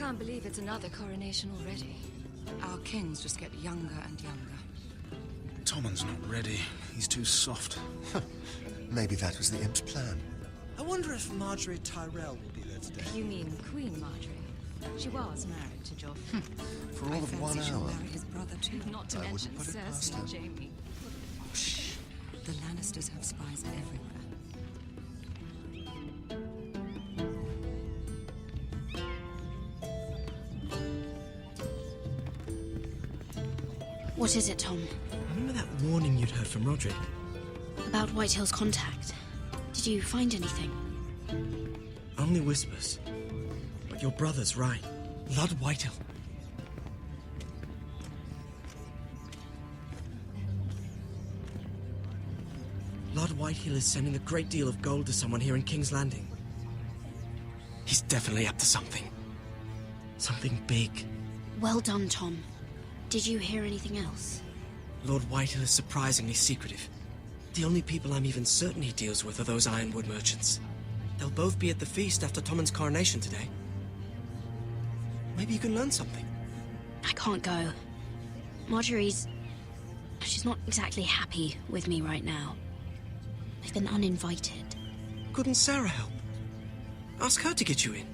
Can't believe it's another coronation already. Our kings just get younger and younger. Tommen's not ready. He's too soft. Maybe that was the imp's plan. I wonder if Marjorie Tyrell will be there today. You mean Queen Marjorie? She was married to Joffrey. For all of 1 she'll hour. marry his brother too. Not to I mention wouldn't put it past Cersei and her. Jaime. Shh. The Lannisters have spies everywhere. What is it, Tom? Remember that warning you'd heard from Roderick? About Whitehill's contact. Did you find anything? Only whispers. But your brother's right. Lord Whitehill. Lord Whitehill is sending a great deal of gold to someone here in King's Landing. He's definitely up to something. Something big. Well done, Tom. Did you hear anything else? Lord Whitehill is surprisingly secretive. The only people I'm even certain he deals with are those ironwood merchants. They'll both be at the feast after Tommen's coronation today. Maybe you can learn something. I can't go. She's not exactly happy with me right now. I've been uninvited. Couldn't Sarah help? Ask her to get you in.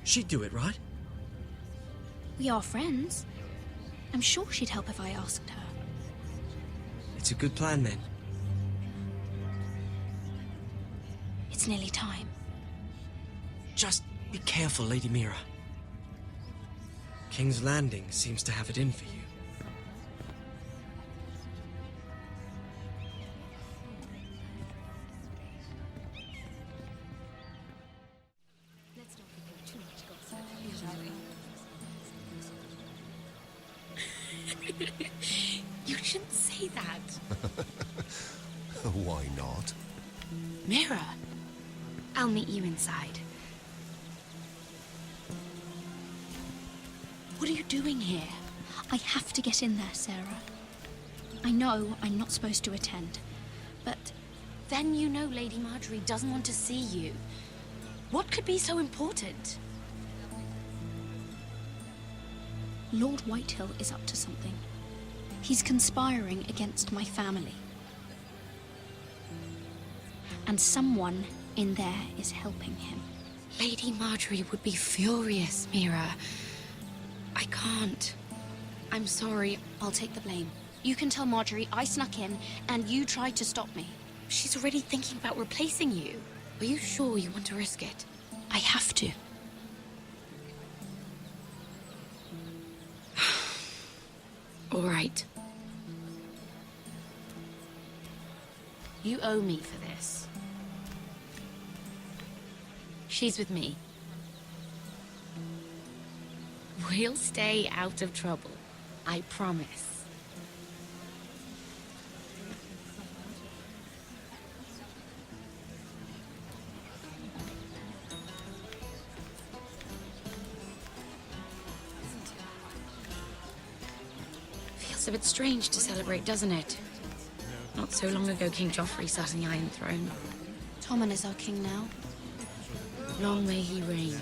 She'd do it, right? We are friends. I'm sure she'd help if I asked her. It's a good plan, then. It's nearly time. Just be careful, Lady Mira. King's Landing seems to have it in for you. Let's not give too much gossip, shall we? You shouldn't say that. Why not? Mira, I'll meet you inside. What are you doing here? I have to get in there, Sarah. I know I'm not supposed to attend, but then you know Lady Marjorie doesn't want to see you. What could be so important? Lord Whitehill is up to something. He's conspiring against my family. And someone in there is helping him. Lady Marjorie would be furious, Mira. I can't. I'm sorry. I'll take the blame. You can tell Marjorie I snuck in and you tried to stop me. She's already thinking about replacing you. Are you sure you want to risk it? I have to. All right. You owe me for this. She's with me. We'll stay out of trouble. I promise. Feels a bit strange to celebrate, doesn't it? Not so long ago, King Joffrey sat on the Iron Throne. Tommen is our king now. Long may he reign.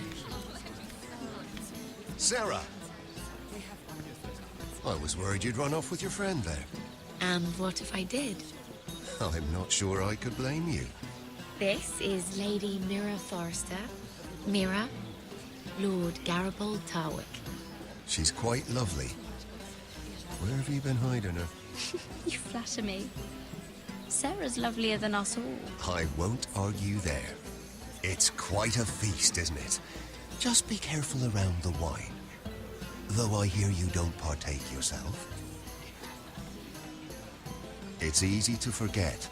Sarah! I was worried you'd run off with your friend there. And what if I did? I'm not sure I could blame you. This is Lady Mira Forrester. Mira, Lord Garibaldi Tarwick. She's quite lovely. Where have you been hiding her? You flatter me. Sarah's lovelier than us all. I won't argue there. It's quite a feast, isn't it? Just be careful around the wine. Though I hear you don't partake yourself. It's easy to forget.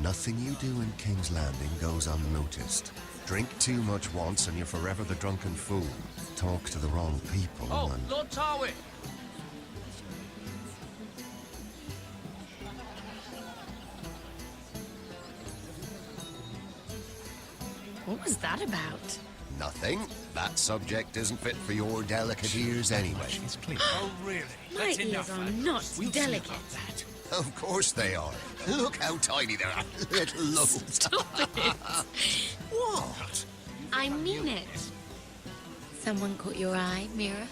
Nothing you do in King's Landing goes unnoticed. Drink too much once and you're forever the drunken fool. Talk to the wrong people and... Lord Tarwick! What was that about? Nothing. That subject isn't fit for your delicate ears anyway. It's clear. Oh, really? My That's ears enough, are lad. not We'll see delicate. about that. Of course they are. Look how tiny they are. Little loaves. Stop it! What? I mean it. Someone caught your eye, Mira?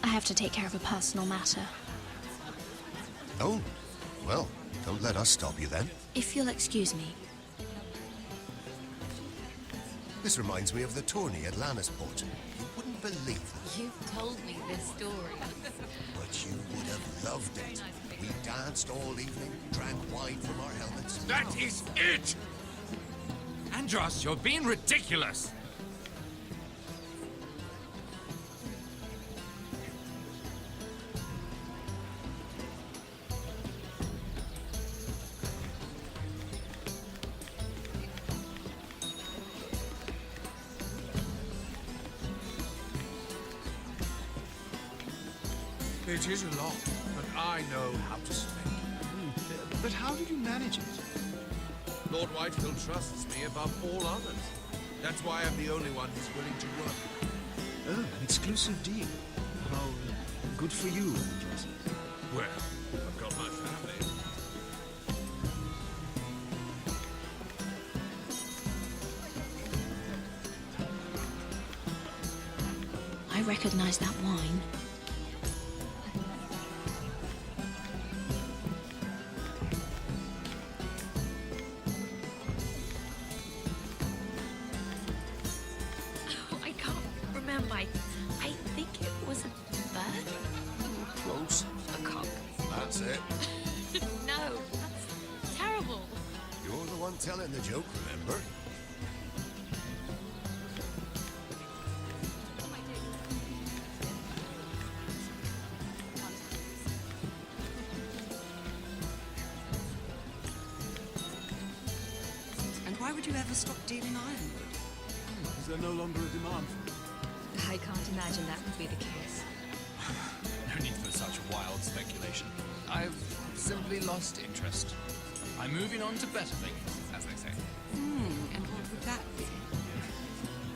I have to take care of a personal matter. Oh, well, don't let us stop you then. If you'll excuse me. This reminds me of the tourney at Lannisport. You wouldn't believe it, You've told me this story. but you would have loved it. We danced all evening, drank wine from our helmets. That is it! Andros, you're being ridiculous! It is a lot, but I know how to spend it. But how did you manage it? Lord Whitehill trusts me above all others. That's why I'm the only one who's willing to work. Oh, an exclusive deal. How good for you, Andros. Well, I've got my family. I recognize that wine. Oh, I can't remember. I think it was a bird? Close. A cock. That's it. No, that's terrible. You're the one telling the joke, remember? And why would you ever stop dealing ironwood? Is there no longer a demand for it? I can't imagine that would be the case. No need for such wild speculation. I've simply lost interest. I'm moving on to better things, as they say. And what would that be?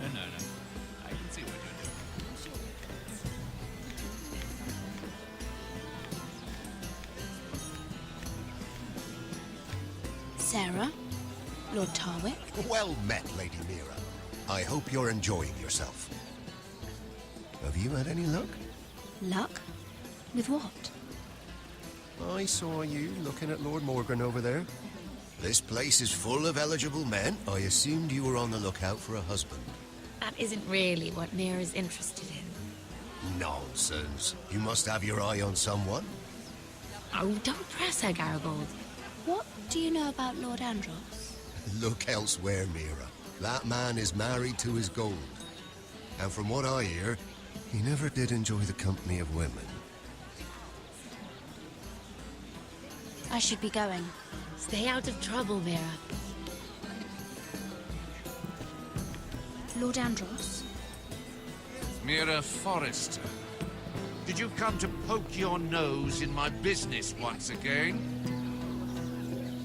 No. I can see what you're doing. Sarah? Lord Tarwick? Well met, Lady Mira. I hope you're enjoying yourself. Have you had any luck? Luck? With what? I saw you looking at Lord Morgan over there. This place is full of eligible men. I assumed you were on the lookout for a husband. That isn't really what Mira's interested in. Nonsense. You must have your eye on someone. Oh, don't press her, Garibaldi. What do you know about Lord Andros? Look elsewhere, Mira. That man is married to his gold. And from what I hear, he never did enjoy the company of women. I should be going. Stay out of trouble, Mira. Lord Andros? Mira Forrester. Did you come to poke your nose in my business once again?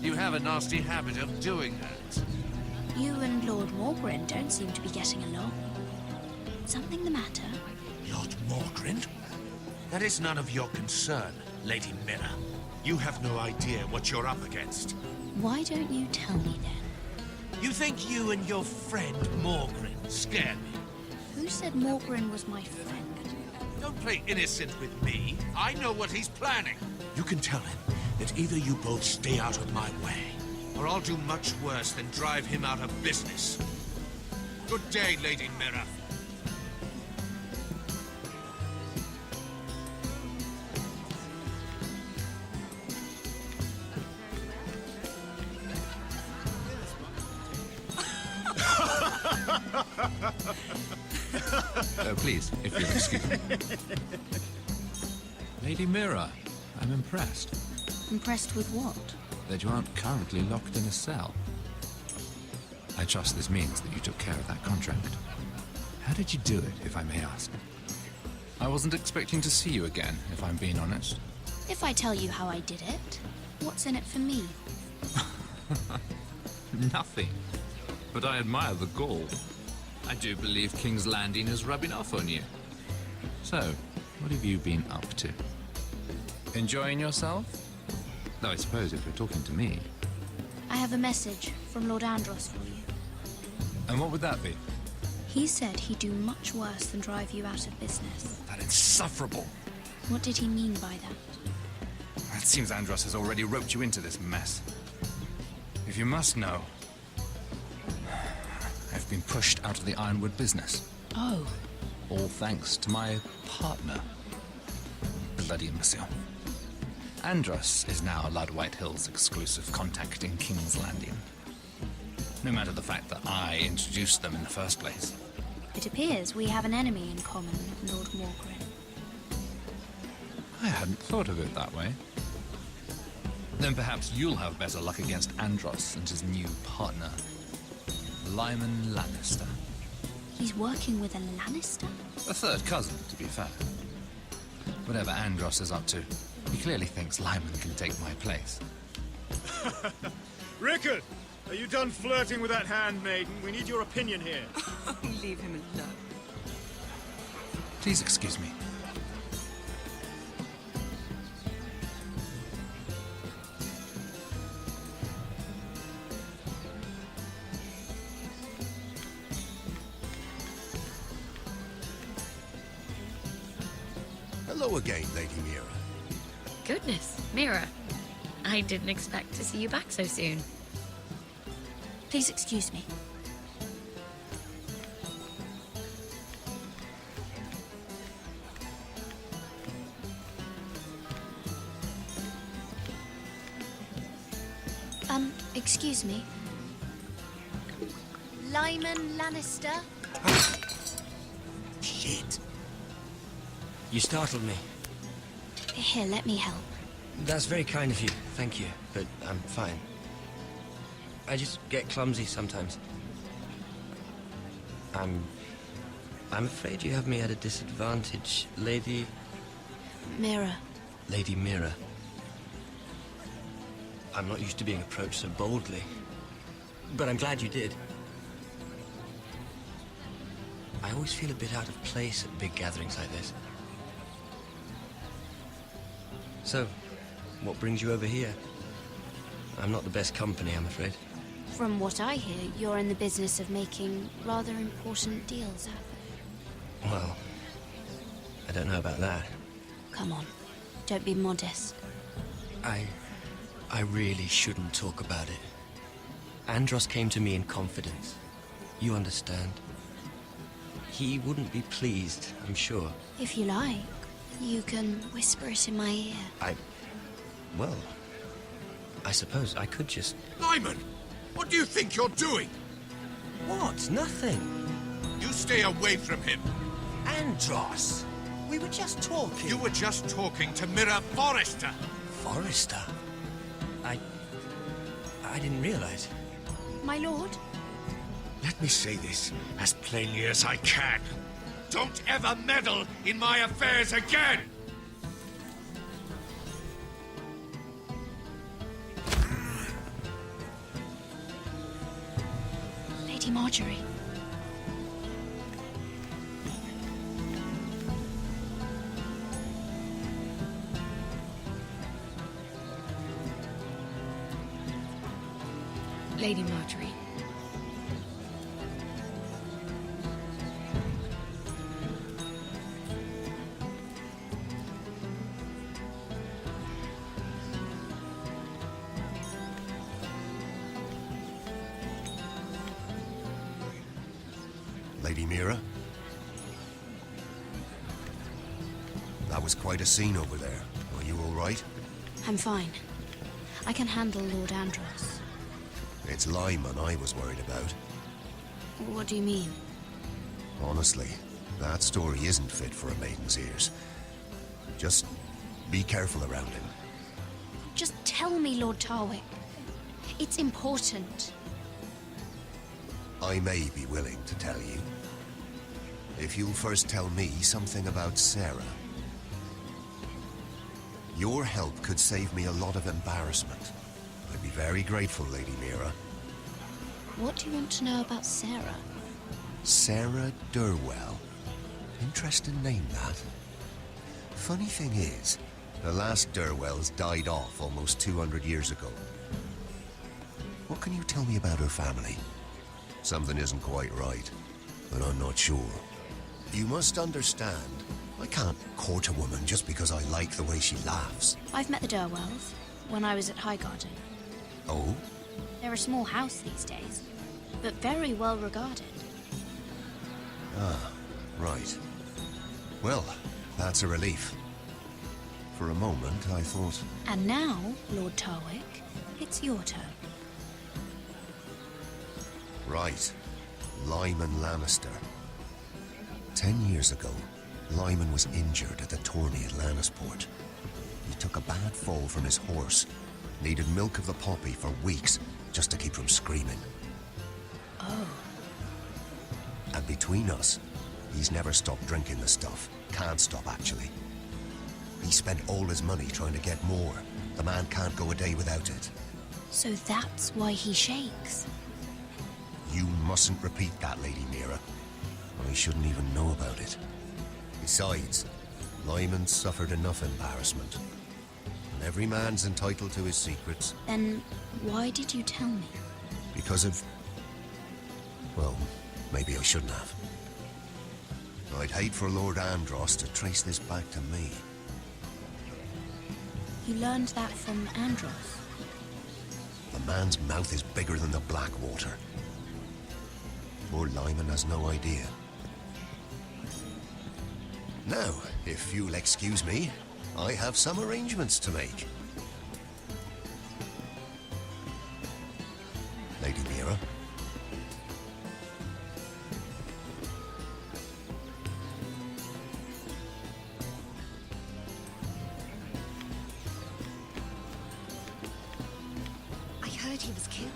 You have a nasty habit of doing that. You and Lord Morgren don't seem to be getting along. Something the matter? Lord Morgren? That is none of your concern, Lady Mira. You have no idea what you're up against. Why don't you tell me then? You think you and your friend Morgren scare me? Who said Morgren was my friend? Don't play innocent with me. I know what he's planning. You can tell him that either you both stay out of my way, or I'll do much worse than drive him out of business. Good day, Lady Mira. Please, if you'll excuse me. Lady Mira, I'm impressed Impressed with what? that you aren't currently locked in a cell. I trust this means that you took care of that contract. How did you do it, if I may ask? I wasn't expecting to see you again, if I'm being honest. If I tell you how I did it, what's in it for me? Nothing. But I admire the gall. I do believe King's Landing is rubbing off on you. So, what have you been up to? Enjoying yourself? Though I suppose if you're talking to me... I have a message from Lord Andros for you. And what would that be? He said he'd do much worse than drive you out of business. That insufferable. What did he mean by that? It seems Andros has already roped you into this mess. If you must know, I've been pushed out of the Ironwood business. Oh. All thanks to my partner. Bloody imbecile. Andros is now Lord Whitehill's exclusive contact in King's Landing. No matter the fact that I introduced them in the first place. It appears we have an enemy in common, Lord Morgren. I hadn't thought of it that way. Then perhaps you'll have better luck against Andros and his new partner, Lyman Lannister. He's working with a Lannister? A third cousin, to be fair. Whatever Andros is up to, he clearly thinks Lyman can take my place. Rickard, are you done flirting with that handmaiden? We need your opinion here. Leave him alone. Please excuse me. Hello again, Lady Mira. Goodness, Mira. I didn't expect to see you back so soon. Please excuse me. Excuse me. Lyman Lannister? Shit. You startled me. Here, let me help. That's very kind of you, thank you, but I'm fine. I just get clumsy sometimes. I'm afraid you have me at a disadvantage, Lady... Mira. Lady Mira. I'm not used to being approached so boldly, but I'm glad you did. I always feel a bit out of place at big gatherings like this. So, what brings you over here? I'm not the best company, I'm afraid. From what I hear, you're in the business of making rather important deals happen. Well, I don't know about that. Come on, don't be modest. I really shouldn't talk about it. Andros came to me in confidence. You understand? He wouldn't be pleased, I'm sure. If you like, you can whisper it in my ear. Well, I suppose I could just... Lyman! What do you think you're doing? What? Nothing. You stay away from him. Andros! We were just talking. You were just talking to Mira Forrester. Forrester? I didn't realize. My lord? Let me say this as plainly as I can. Don't ever meddle in my affairs again! Lady Marjorie. Lady Marjorie. Lady Mira? That was quite a scene over there. Are you all right? I'm fine. I can handle Lord Andros. It's Lyman I was worried about. What do you mean? Honestly, that story isn't fit for a maiden's ears. Just be careful around him. Just tell me, Lord Tarwick. It's important. I may be willing to tell you. If you'll first tell me something about Sarah. Your help could save me a lot of embarrassment. I'd be very grateful, Lady Mira. What do you want to know about Sarah? Sarah Durwell. Interesting name, that. Funny thing is, the last Durwells died off almost 200 years ago. What can you tell me about her family? Something isn't quite right, but I'm not sure. You must understand, I can't court a woman just because I like the way she laughs. I've met the Durwells when I was at Highgarden. Oh? They're a small house these days, but very well regarded. Ah, right. Well, that's a relief. For a moment, I thought... And now, Lord Tarwick, it's your turn. Right. Lyman Lannister. 10 years ago, Lyman was injured at the tourney at Lannisport. He took a bad fall from his horse. Needed milk of the poppy for weeks just to keep from screaming. Oh. And between us, he's never stopped drinking the stuff. Can't stop, actually. He spent all his money trying to get more. The man can't go a day without it. So that's why he shakes. You mustn't repeat that, Lady Mira. I shouldn't even know about it. Besides, Lyman suffered enough embarrassment. And every man's entitled to his secrets. Then why did you tell me? Because of... well, maybe I shouldn't have. I'd hate for Lord Andros to trace this back to me. You learned that from Andros? The man's mouth is bigger than the Blackwater. Poor Lyman has no idea. Now, if you'll excuse me, I have some arrangements to make. Lady Mira? I heard he was killed.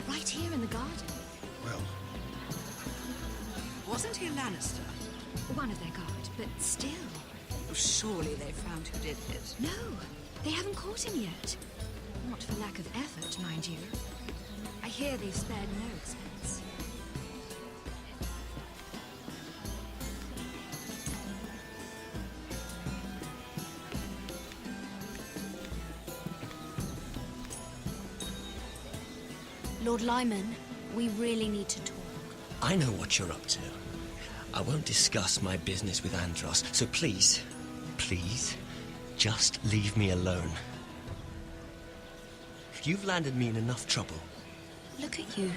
Right here in the garden. Well, wasn't he a Lannister? One of their guard, but still. Surely they found who did it. No, they haven't caught him yet. Not for lack of effort, mind you. I hear they've spared no expense. Lord Lyman, we really need to talk. I know what you're up to. I won't discuss my business with Andros, so please, just leave me alone. You've landed me in enough trouble. Look at you.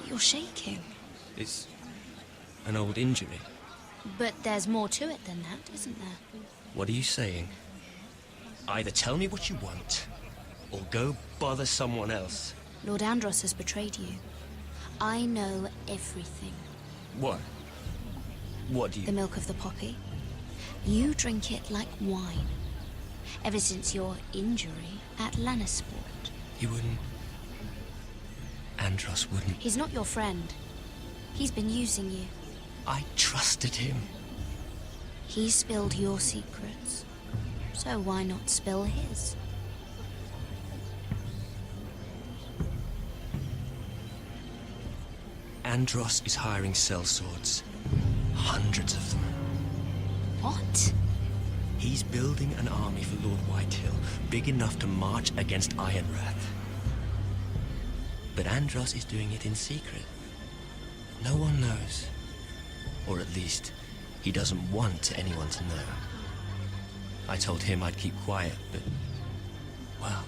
You're shaking. It's an old injury. But there's more to it than that, isn't there? What are you saying? Either tell me what you want, or go bother someone else. Lord Andros has betrayed you. I know everything. What? What do you... The milk of the poppy. You drink it like wine. Ever since your injury at Lannisport. He wouldn't... Andros wouldn't... He's not your friend. He's been using you. I trusted him. He spilled your secrets. So why not spill his? Andros is hiring sellswords. Hundreds of them. What? He's building an army for Lord Whitehill, big enough to march against Ironrath. But Andros is doing it in secret. No one knows. Or at least, he doesn't want anyone to know. I told him I'd keep quiet, but... well...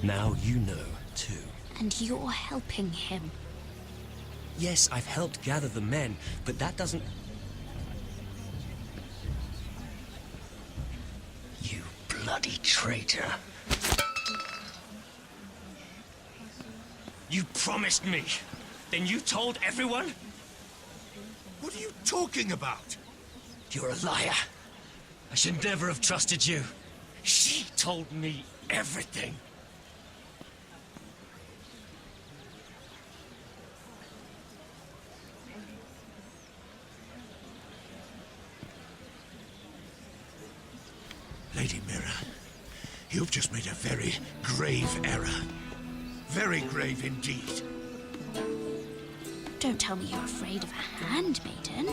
now you know, too. And you're helping him. Yes, I've helped gather the men, but that doesn't... You bloody traitor. You promised me. Then you told everyone? What are you talking about? You're a liar. I should never have trusted you. She told me everything. Lady Mira, you've just made a very grave error. Very grave indeed. Don't tell me you're afraid of a handmaiden.